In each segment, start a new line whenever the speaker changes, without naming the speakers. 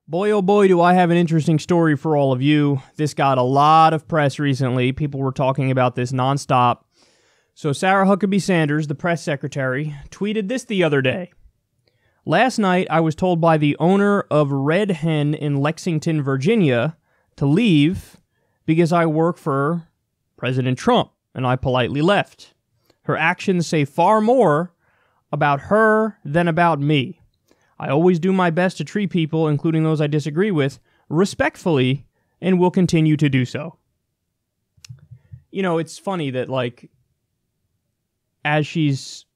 Boy, oh boy, do I have an interesting story for all of you. This got a lot of press recently. People were talking about this nonstop. So Sarah Huckabee Sanders, the press secretary, tweeted this the other day. Last night, I was told by the owner of Red Hen in Lexington, Virginia, to leave because I work for President Trump, and I politely left. Her actions say far more about her than about me. I always do my best to treat people, including those I disagree with, respectfully, and will continue to do so. You know, it's funny that, like, as she's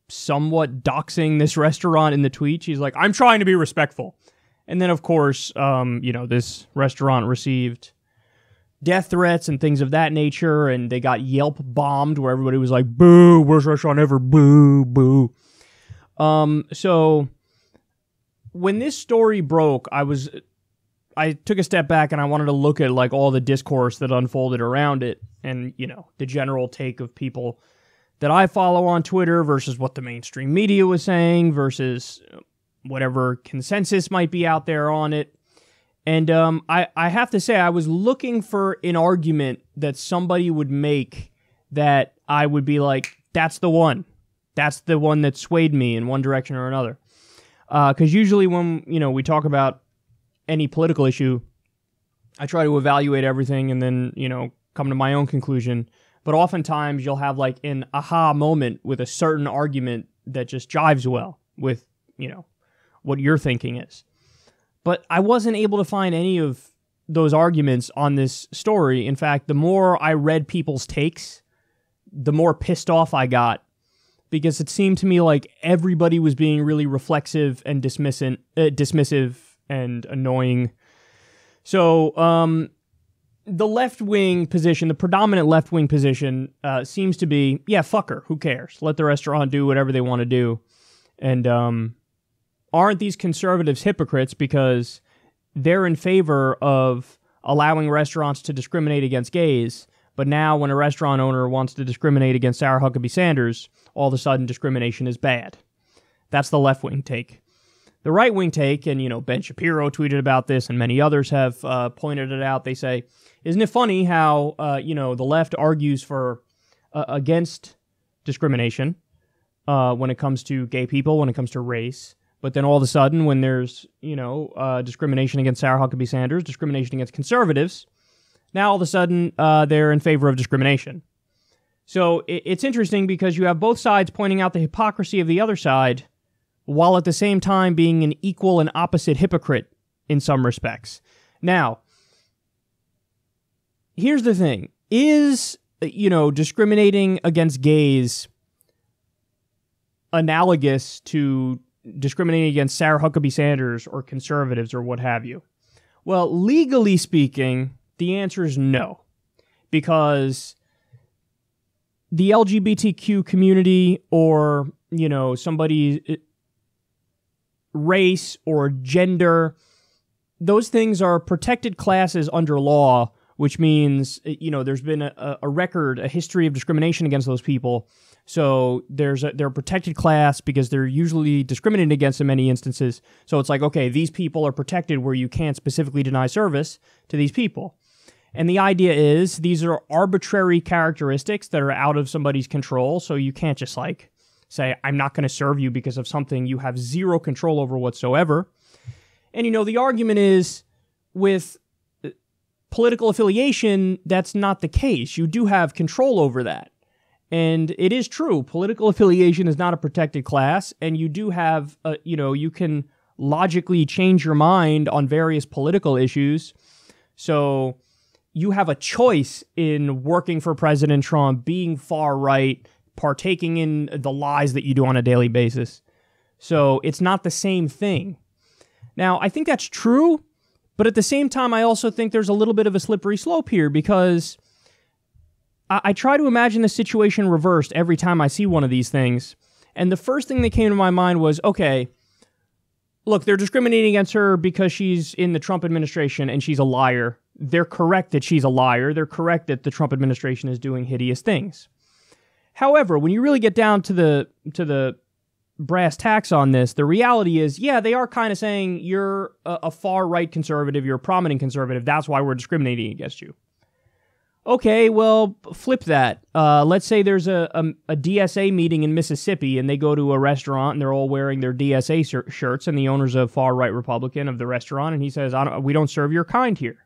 somewhat doxing this restaurant in the tweet, she's like, I'm trying to be respectful. And then, of course, this restaurant received death threats and things of that nature, and they got Yelp bombed, where everybody was like, boo, worst restaurant ever, boo, boo. So when this story broke, I took a step back and I wanted to look at like all the discourse that unfolded around it, and the general take of people that I follow on Twitter versus what the mainstream media was saying versus whatever consensus might be out there on it. And I have to say, I was looking for an argument that somebody would make that I would be like, that's the one. That's the one that swayed me in one direction or another. Because usually when, we talk about any political issue, I try to evaluate everything and then, come to my own conclusion. But oftentimes you'll have like an aha moment with a certain argument that just jives well with, what your thinking is. But I wasn't able to find any of those arguments on this story. In fact, the more I read people's takes, the more pissed off I got, because it seemed to me like everybody was being really reflexive and dismissive and annoying. So the left-wing position, the predominant left-wing position, seems to be, yeah, fuck her, who cares? Let the restaurant do whatever they want to do. And aren't these conservatives hypocrites because they're in favor of allowing restaurants to discriminate against gays, but now when a restaurant owner wants to discriminate against Sarah Huckabee Sanders, all of a sudden discrimination is bad. That's the left-wing take. The right-wing take, and Ben Shapiro tweeted about this, and many others have pointed it out. They say, isn't it funny how the left argues for against discrimination when it comes to gay people, when it comes to race, but then all of a sudden when there's discrimination against Sarah Huckabee Sanders, discrimination against conservatives, now all of a sudden they're in favor of discrimination. So it's interesting because you have both sides pointing out the hypocrisy of the other side, while at the same time being an equal and opposite hypocrite in some respects. Now, here's the thing. Is, discriminating against gays analogous to discriminating against Sarah Huckabee Sanders or conservatives or what have you? Well, legally speaking, the answer is no. Because the LGBTQ community or, somebody's race or gender, those things are protected classes under law, which means, there's been a history of discrimination against those people. So they're a protected class because they're usually discriminated against in many instances. So it's like, okay, these people are protected where you can't specifically deny service to these people. And the idea is these are arbitrary characteristics that are out of somebody's control. So you can't just say, I'm not going to serve you because of something you have zero control over whatsoever. And, the argument is with political affiliation, that's not the case. You do have control over that. And it is true. Political affiliation is not a protected class. And you do have, you can logically change your mind on various political issues. So you have a choice in working for President Trump, being far right, partaking in the lies that you do on a daily basis. So it's not the same thing. Now, I think that's true, but at the same time, I also think there's a little bit of a slippery slope here because I try to imagine the situation reversed every time I see one of these things. And the first thing that came to my mind was, okay, look, they're discriminating against her because she's in the Trump administration and she's a liar. They're correct that she's a liar. They're correct that the Trump administration is doing hideous things. However, when you really get down to the brass tacks on this, the reality is, yeah, they are kind of saying you're a far-right conservative, you're a prominent conservative, that's why we're discriminating against you. Okay, well, flip that. Let's say there's a DSA meeting in Mississippi, and they go to a restaurant, and they're all wearing their DSA shirts, and the owner's a far-right Republican of the restaurant, and he says, we don't serve your kind here.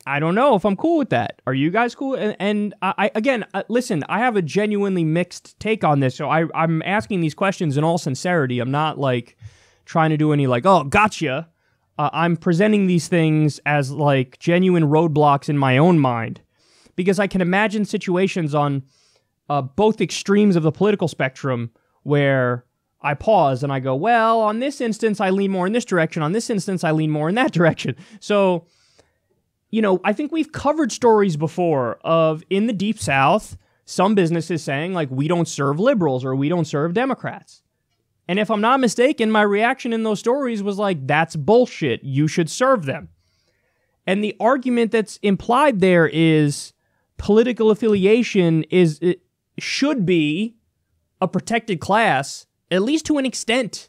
I don't know if I'm cool with that. Are you guys cool? And again, listen, I have a genuinely mixed take on this, so I'm asking these questions in all sincerity. I'm not, like, trying to do any, like, oh, gotcha. I'm presenting these things as, like, genuine roadblocks in my own mind, because I can imagine situations on both extremes of the political spectrum where I pause and I go, well, on this instance, I lean more in this direction. On this instance, I lean more in that direction. So, you know, I think we've covered stories before of, in the Deep South, some businesses saying, like, we don't serve liberals or we don't serve Democrats. And if I'm not mistaken, my reaction in those stories was like, that's bullshit. You should serve them. And the argument that's implied there is political affiliation should be a protected class, at least to an extent.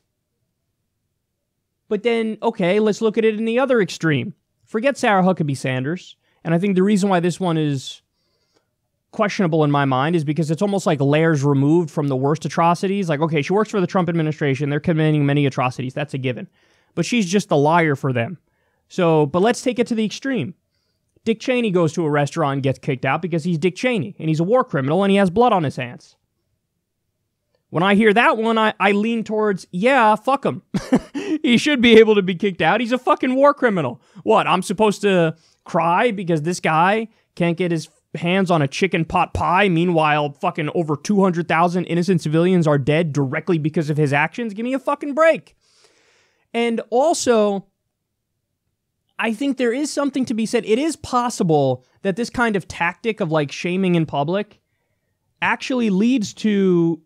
But then, okay, let's look at it in the other extreme. Forget Sarah Huckabee Sanders. And I think the reason why this one is questionable in my mind is because it's almost like layers removed from the worst atrocities. Like, okay, she works for the Trump administration. They're committing many atrocities. That's a given. But she's just a liar for them. So, but let's take it to the extreme. Dick Cheney goes to a restaurant and gets kicked out because he's Dick Cheney, and he's a war criminal, and he has blood on his hands. When I hear that one, I lean towards, yeah, fuck him. He should be able to be kicked out. He's a fucking war criminal. What, I'm supposed to cry because this guy can't get his hands on a chicken pot pie? Meanwhile, fucking over 200,000 innocent civilians are dead directly because of his actions? Give me a fucking break. And also, I think there is something to be said. It is possible that this kind of tactic of, like, shaming in public actually leads to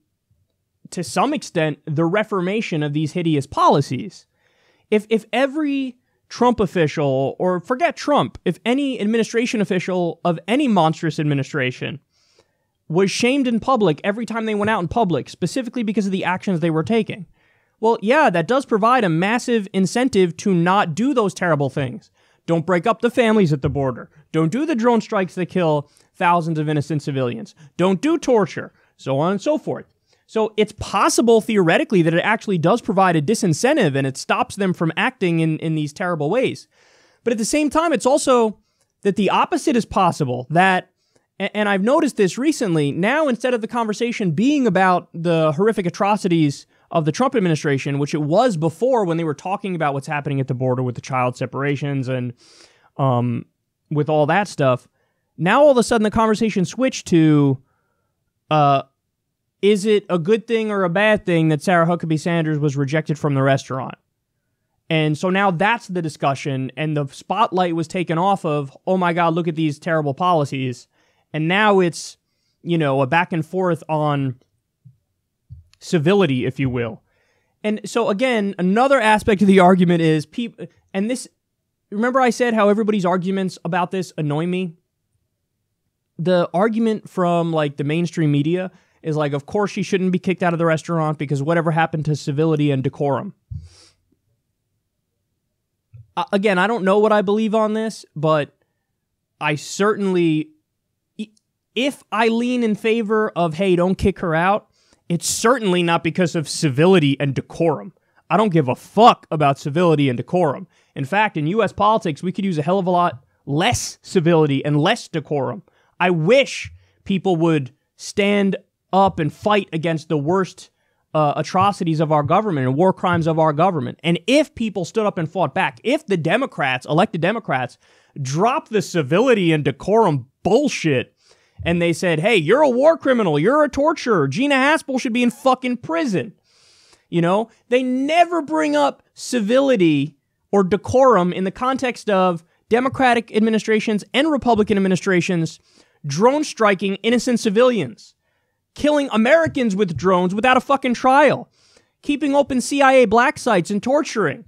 some extent, the reformation of these hideous policies. If every Trump official, or forget Trump, if any administration official of any monstrous administration was shamed in public every time they went out in public, specifically because of the actions they were taking, well, yeah, that does provide a massive incentive to not do those terrible things. Don't break up the families at the border. Don't do the drone strikes that kill thousands of innocent civilians. Don't do torture, so on and so forth. So it's possible, theoretically, that it actually does provide a disincentive and it stops them from acting in these terrible ways. But at the same time, it's also that the opposite is possible. That, and I've noticed this recently, now instead of the conversation being about the horrific atrocities of the Trump administration, which it was before when they were talking about what's happening at the border with the child separations and with all that stuff, now all of a sudden the conversation switched to, is it a good thing or a bad thing that Sarah Huckabee Sanders was rejected from the restaurant? And so now that's the discussion, and the spotlight was taken off of, oh my God, look at these terrible policies. And now it's, you know, a back and forth on civility, if you will. And so again, another aspect of the argument is people, and this, remember I said how everybody's arguments about this annoy me? The argument from, like, the mainstream media is like, of course she shouldn't be kicked out of the restaurant because whatever happened to civility and decorum. Again, I don't know what I believe on this, but I certainly, if I lean in favor of, hey, don't kick her out, it's certainly not because of civility and decorum. I don't give a fuck about civility and decorum. In fact, in U.S. politics, we could use a hell of a lot less civility and less decorum. I wish people would stand up and fight against the worst atrocities of our government and war crimes of our government. And if people stood up and fought back, if the Democrats, elected Democrats, dropped the civility and decorum bullshit and they said, hey, you're a war criminal, you're a torturer, Gina Haspel should be in fucking prison. You know, they never bring up civility or decorum in the context of Democratic administrations and Republican administrations drone striking innocent civilians, killing Americans with drones without a fucking trial, keeping open CIA black sites and torturing.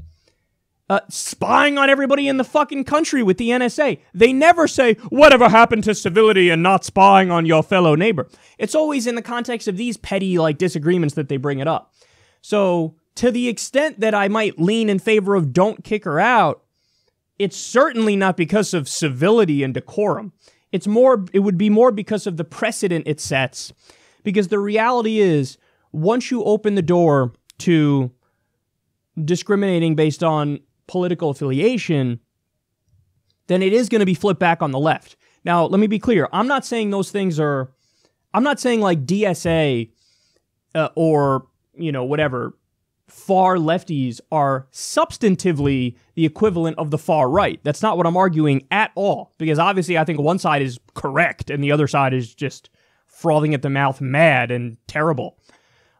spying on everybody in the fucking country with the NSA. They never say, whatever happened to civility and not spying on your fellow neighbor. It's always in the context of these petty, disagreements that they bring it up. So, to the extent that I might lean in favor of don't kick her out, it's certainly not because of civility and decorum. It would be more because of the precedent it sets. Because the reality is, once you open the door to discriminating based on political affiliation, then it is going to be flipped back on the left. Now, let me be clear. I'm not saying those things are... I'm not saying DSA or, whatever, far lefties are substantively the equivalent of the far right. That's not what I'm arguing at all. Because obviously I think one side is correct and the other side is just frothing at the mouth mad and terrible.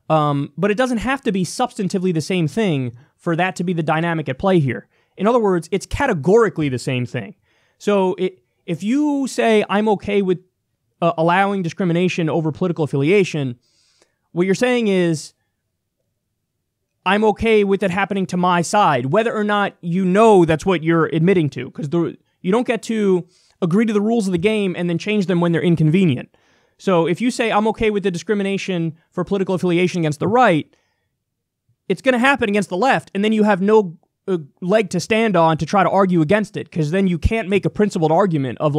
But it doesn't have to be substantively the same thing for that to be the dynamic at play here. In other words, it's categorically the same thing. So if you say I'm okay with allowing discrimination over political affiliation, what you're saying is I'm okay with it happening to my side, whether or not that's what you're admitting to, because you don't get to agree to the rules of the game and then change them when they're inconvenient. So if you say I'm okay with the discrimination for political affiliation against the right, it's going to happen against the left, and then you have no leg to stand on to try to argue against it, because then you can't make a principled argument of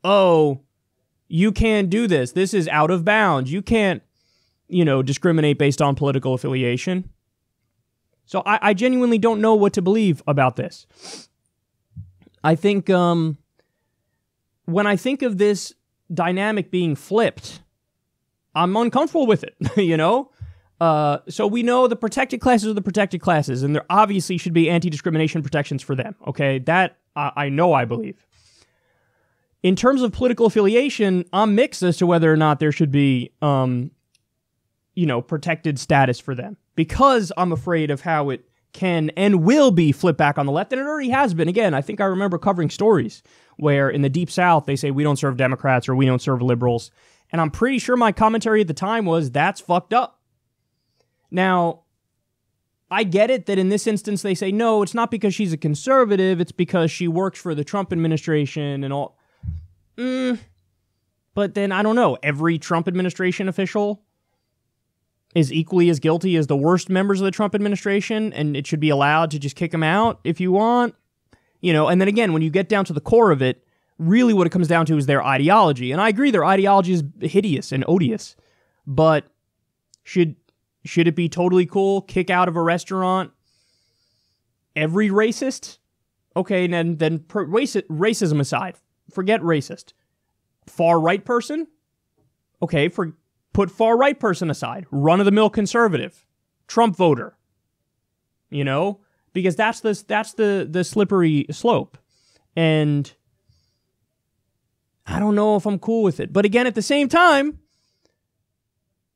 oh, you can't do this. This is out of bounds. You can't, discriminate based on political affiliation. So I genuinely don't know what to believe about this. I think when I think of this dynamic being flipped, I'm uncomfortable with it, So we know the protected classes are the protected classes, and there obviously should be anti-discrimination protections for them, okay? That I know I believe. In terms of political affiliation, I'm mixed as to whether or not there should be, protected status for them, because I'm afraid of how it can and will be flipped back on the left, and it already has been. Again, I think I remember covering stories where in the Deep South they say we don't serve Democrats or we don't serve liberals, and I'm pretty sure my commentary at the time was that's fucked up. Now, I get it that in this instance they say, no, it's not because she's a conservative, it's because she works for the Trump administration and all. But then, I don't know, every Trump administration official is equally as guilty as the worst members of the Trump administration, and it should be allowed to just kick them out if you want. And then again, when you get down to the core of it, really what it comes down to is their ideology. And I agree, their ideology is hideous and odious. But should it be totally cool, kick out of a restaurant every racist? Okay, then racism aside, forget racist. Far right person? Okay, put far right person aside. Run-of-the-mill conservative. Trump voter. Because that's the slippery slope. And I don't know if I'm cool with it. But again, at the same time,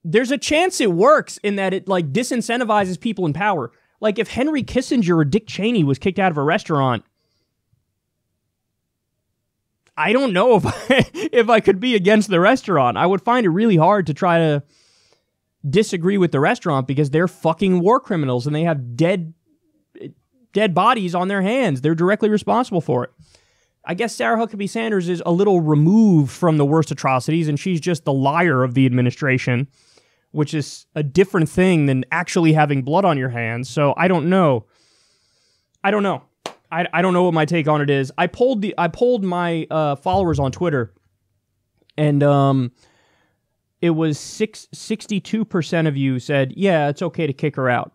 there's a chance it works in that it disincentivizes people in power. Like if Henry Kissinger or Dick Cheney was kicked out of a restaurant, I don't know if I could be against the restaurant. I would find it really hard to try to disagree with the restaurant because they're fucking war criminals and they have dead bodies on their hands. They're directly responsible for it. I guess Sarah Huckabee Sanders is a little removed from the worst atrocities, and she's just the liar of the administration, which is a different thing than actually having blood on your hands. So I don't know. I don't know what my take on it is. I polled my followers on Twitter, and it was 62% of you said, yeah, it's okay to kick her out.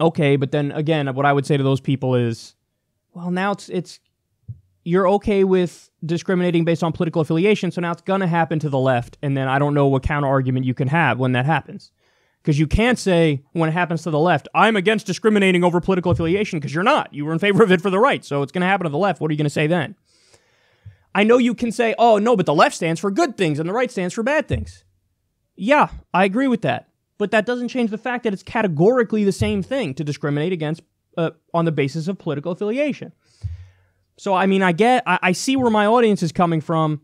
Okay, but then again, what I would say to those people is, well, now it's you're okay with discriminating based on political affiliation, so now it's going to happen to the left, and then I don't know what counter argument you can have when that happens. Because you can't say, when it happens to the left, I'm against discriminating over political affiliation, because you're not. You were in favor of it for the right, so it's going to happen to the left. What are you going to say then? I know you can say, oh, no, but the left stands for good things, and the right stands for bad things. Yeah, I agree with that. But that doesn't change the fact that it's categorically the same thing to discriminate against on the basis of political affiliation. So, I mean, I see where my audience is coming from,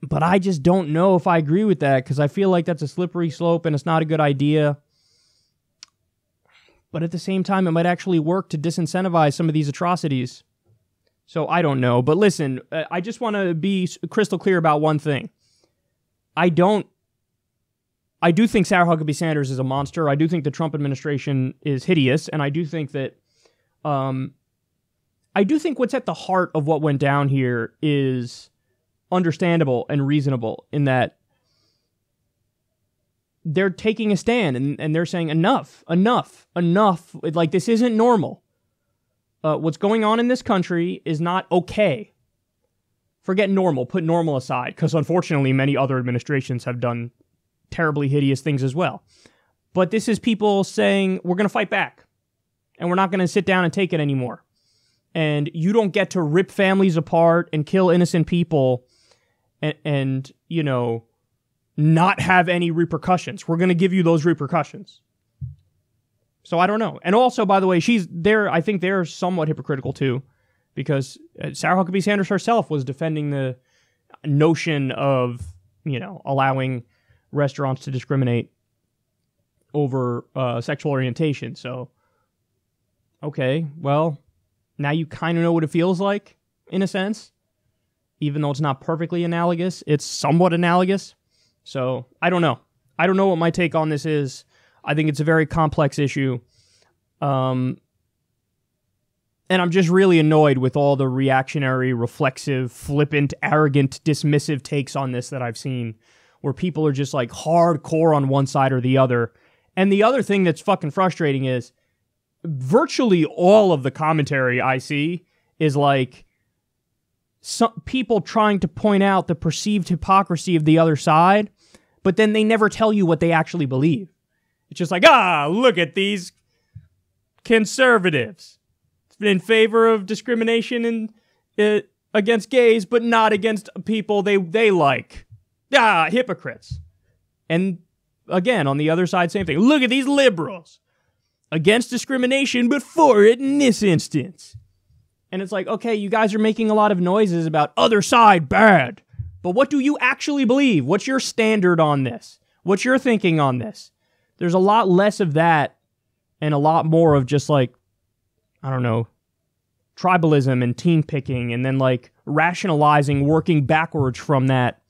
but I just don't know if I agree with that, because I feel like that's a slippery slope and it's not a good idea. but at the same time, it might actually work to disincentivize some of these atrocities. So I don't know. But listen, I just want to be crystal clear about one thing. I do think Sarah Huckabee Sanders is a monster. I do think the Trump administration is hideous. And I do think that, what's at the heart of what went down here is understandable and reasonable in that they're taking a stand and they're saying enough. Like, this isn't normal. What's going on in this country is not okay. Forget normal. Put normal aside, because unfortunately many other administrations have done terribly hideous things as well. But this is people saying, we're going to fight back. And we're not going to sit down and take it anymore. And you don't get to rip families apart and kill innocent people and you know, not have any repercussions. We're going to give you those repercussions. So I don't know. And also, by the way, I think they're somewhat hypocritical too, because Sarah Huckabee Sanders herself was defending the notion of, you know, allowing restaurants to discriminate over sexual orientation. So, okay, well, now you kind of know what it feels like, in a sense. Even though it's not perfectly analogous, it's somewhat analogous. So, I don't know. I don't know what my take on this is. I think it's a very complex issue. And I'm just really annoyed with all the reactionary, reflexive, flippant, arrogant, dismissive takes on this that I've seen, where people are just like hardcore on one side or the other. And the other thing that's fucking frustrating is virtually all of the commentary I see is like some people trying to point out the perceived hypocrisy of the other side, but then they never tell you what they actually believe. It's just like, look at these conservatives in favor of discrimination against gays, but not against people they like. Hypocrites. And again, on the other side, same thing. Look at these liberals. Against discrimination, but for it in this instance. And it's like, okay, you guys are making a lot of noises about other side bad. But what do you actually believe? What's your standard on this? What's your thinking on this? There's a lot less of that and a lot more of just like, I don't know, tribalism and team picking and then like rationalizing, working backwards from that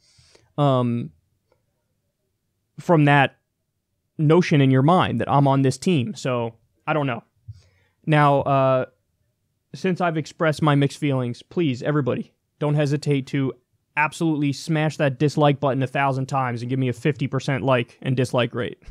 notion in your mind that I'm on this team. So I don't know. Now, since I've expressed my mixed feelings, please, everybody, don't hesitate to absolutely smash that dislike button 1,000 times and give me a 50% like and dislike rate.